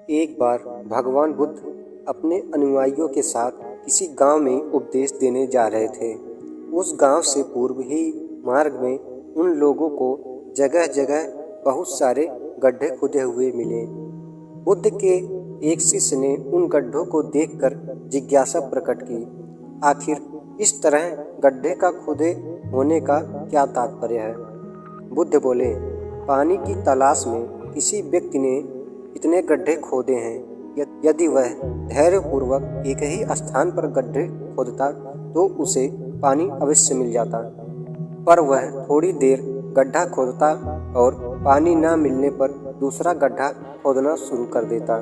एक बार भगवान बुद्ध अपने अनुयायियों के साथ किसी गांव में उपदेश देने जा रहे थे। उस गांव से पूर्व ही मार्ग में उन लोगों को जगह जगह बहुत सारे गड्ढे खुदे हुए मिले। बुद्ध के एक शिष्य ने उन गड्ढों को देखकर जिज्ञासा प्रकट की, आखिर इस तरह गड्ढे का खुदे होने का क्या तात्पर्य है। बुद्ध बोले, पानी की तलाश में किसी व्यक्ति ने इतने गड्ढे खोदे हैं। यदि वह धैर्यपूर्वक एक ही स्थान पर गड्ढे खोदता तो उसे पानी अवश्य मिल जाता, पर वह थोड़ी देर गड्ढा खोदता और पानी न मिलने पर दूसरा गड्ढा खोदना शुरू कर देता।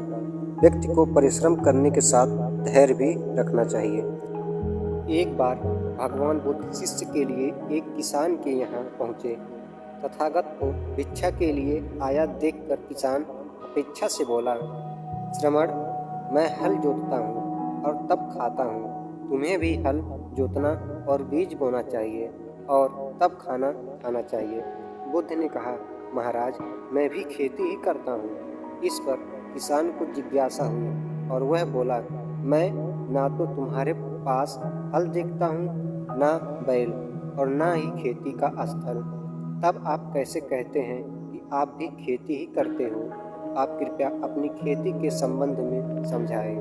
व्यक्ति को परिश्रम करने के साथ धैर्य भी रखना चाहिए। एक बार भगवान बुद्ध शिष्य के लिए एक किसान के यहाँ पहुँचे। तथागत को भिक्षा के लिए आया देखकर किसान अपेक्षा से बोला, श्रमण, मैं हल जोतता हूँ और तब खाता हूँ। तुम्हें भी हल जोतना और बीज बोना चाहिए और तब खाना चाहिए। बुद्ध ने कहा, महाराज, मैं भी खेती ही करता हूँ। इस पर किसान को जिज्ञासा हुई और वह बोला, मैं ना तो तुम्हारे पास हल देखता हूँ, ना बैल और ना ही खेती का स्थल। तब आप कैसे कहते हैं कि आप भी खेती ही करते हो? आप कृपया अपनी खेती के संबंध में समझाएं।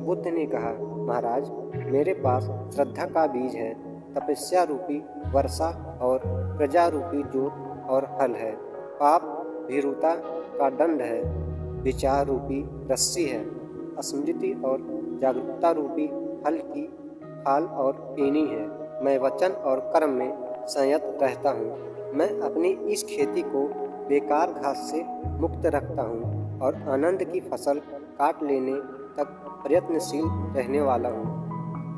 बुद्ध ने कहा, महाराज, मेरे पास श्रद्धा का बीज है, तपस्या रूपी वर्षा और प्रजा रूपी जोत और हल है। पाप भीरुता का दंड है, विचार रूपी रस्सी है, स्मृति और जागरूकता रूपी हल की खाल और पेनी है। मैं वचन और कर्म में संयत रहता हूँ। मैं अपनी इस खेती को बेकार घास से मुक्त रखता हूँ और आनंद की फसल काट लेने तक प्रयत्नशील रहने वाला हूँ।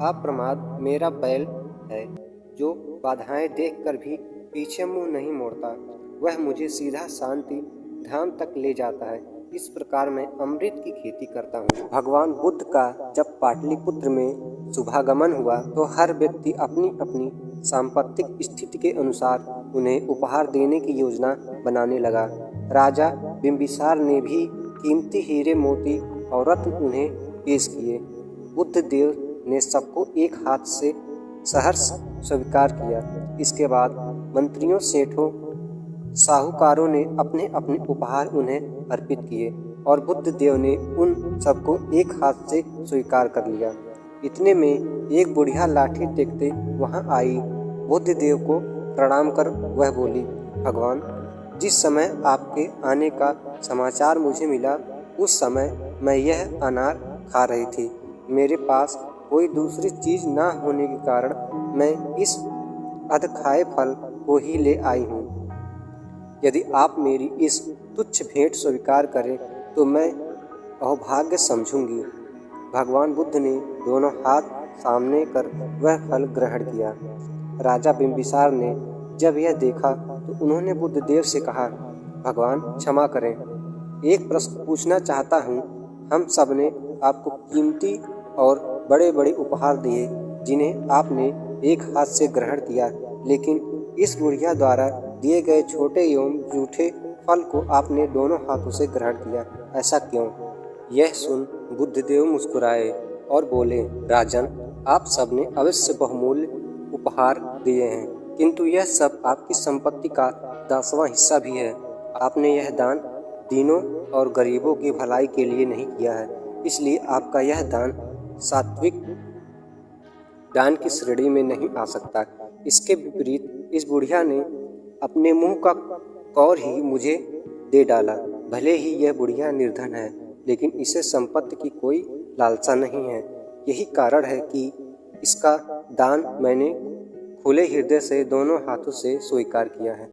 अप्रमाद मेरा बैल है, जो बाधाएं देखकर भी पीछे मुंह नहीं मोड़ता। वह मुझे सीधा शांति धाम तक ले जाता है। इस प्रकार मैं अमृत की खेती करता हूँ। भगवान बुद्ध का जब पाटलिपुत्र में शुभागमन हुआ तो हर व्यक्ति अपनी अपनी सांपत्तिक स्थिति के अनुसार उन्हें उपहार देने की योजना बनाने लगा। राजा बिंबिसार ने भी कीमती हीरे मोती और रत्न उन्हें पेश किए। बुद्ध देव ने सबको एक हाथ से सहर्ष स्वीकार किया। इसके बाद मंत्रियों, सेठों, साहूकारों ने अपने अपने उपहार उन्हें अर्पित किए और बुद्ध देव ने उन सबको एक हाथ से स्वीकार कर लिया। इतने में एक बुढ़िया लाठी टेकते वहां आई। बुद्ध देव को प्रणाम कर वह बोली, भगवान, जिस समय आपके आने का समाचार मुझे मिला उस समय मैं यह अनार खा रही थी। मेरे पास कोई दूसरी चीज ना होने के कारण मैं इस अधखाए फल को ही ले आई हूँ। यदि आप मेरी इस तुच्छ भेंट स्वीकार करें तो मैं अहोभाग्य समझूंगी। भगवान बुद्ध ने दोनों हाथ सामने कर वह फल ग्रहण किया। राजा बिंबिसार ने जब यह देखा तो उन्होंने बुद्ध देव से कहा, भगवान, क्षमा करें, एक प्रश्न पूछना चाहता हूँ। हम सब ने आपको कीमती और बड़े बड़े उपहार दिए जिन्हें आपने एक हाथ से ग्रहण किया, लेकिन इस बुढ़िया द्वारा दिए गए छोटे एवं जूठे फल को आपने दोनों हाथों से ग्रहण किया, ऐसा क्यों? यह सुन बुद्धदेव मुस्कुराए और बोले, राजन, आप सबने अवश्य बहुमूल्य उपहार दिए हैं, किंतु यह सब आपकी संपत्ति का 10वां हिस्सा भी है। आपने यह दान दीनों और गरीबों की भलाई के लिए नहीं किया है, इसलिए आपका यह दान सात्विक दान की श्रेणी में नहीं आ सकता। इसके विपरीत इस बुढ़िया ने अपने मुंह का कौर ही मुझे दे डाला। भले ही यह बुढ़िया निर्धन है, लेकिन इसे संपत्ति की कोई लालसा नहीं है। यही कारण है कि इसका दान मैंने खुले हृदय से दोनों हाथों से स्वीकार किया है।